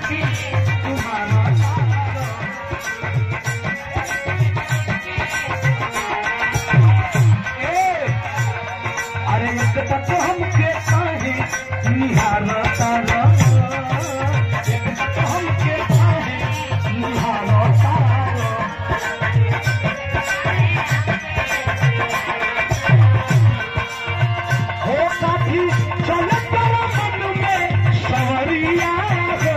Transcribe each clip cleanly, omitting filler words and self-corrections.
की तुम्हारा अरे एक तक हमके काहे निहारता एक तक हमके काहे निहारता हो काफी चले तेरा मन में सवरिया हो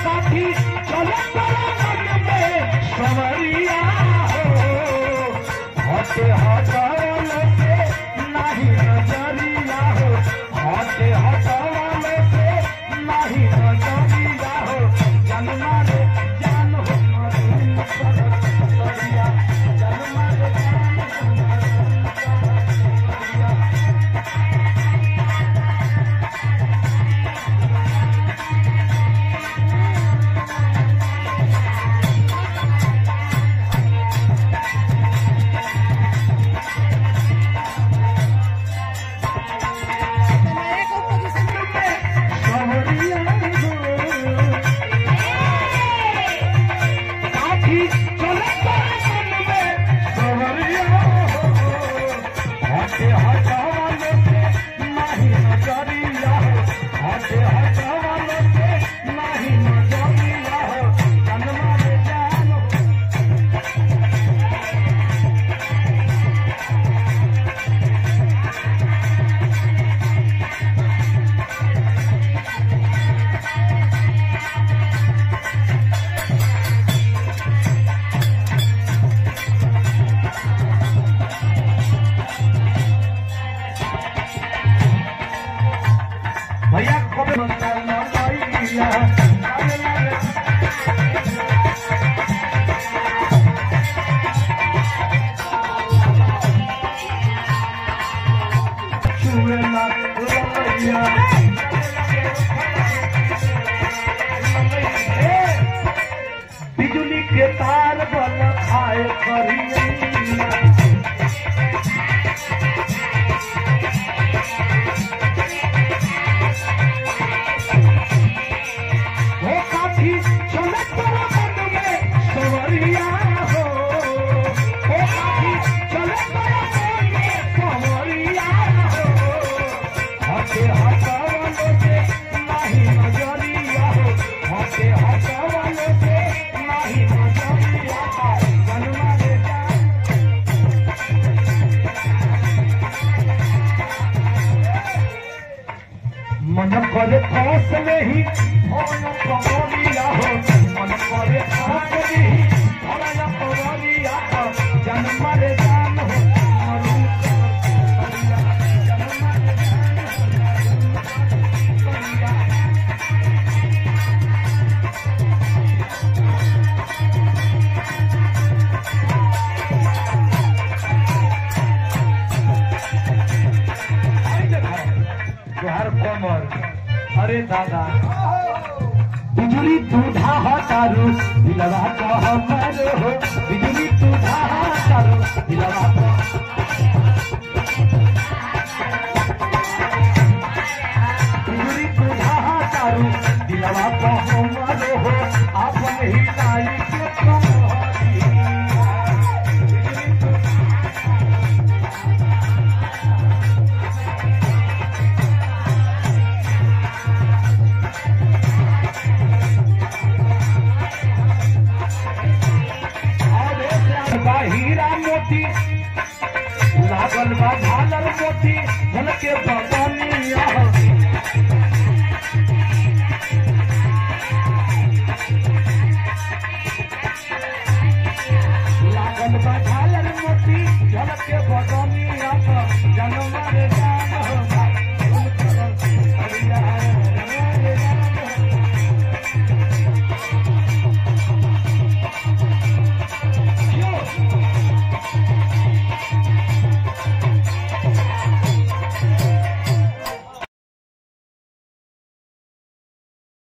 काफी चले तेरा मन में सवरिया हो हटे हटाने से नहीं नजरिया हो हटे हटाने से नहीं नजरिया हो जन्मा रे जान हो सरिया जन्मा रे भैया कबे बिजली के तार बन खाए करिया मन करे खास नहीं पवरिया हो मन करे खास नहीं पवरिया हो जन्म रे जान हो तुहार कमर अरे दादा बिजली दूधा हटारू दिलवा तो हमर हो बिजली दूधा हटारू दिलवा तो बिजली दूधा हटारू दिलवा तो हमर हो आपन ही लाई के हीरा मोती लागल बा झालर मोती हलके बगनिया लागल बा झालर मोती हलके बगनिया जन्म रे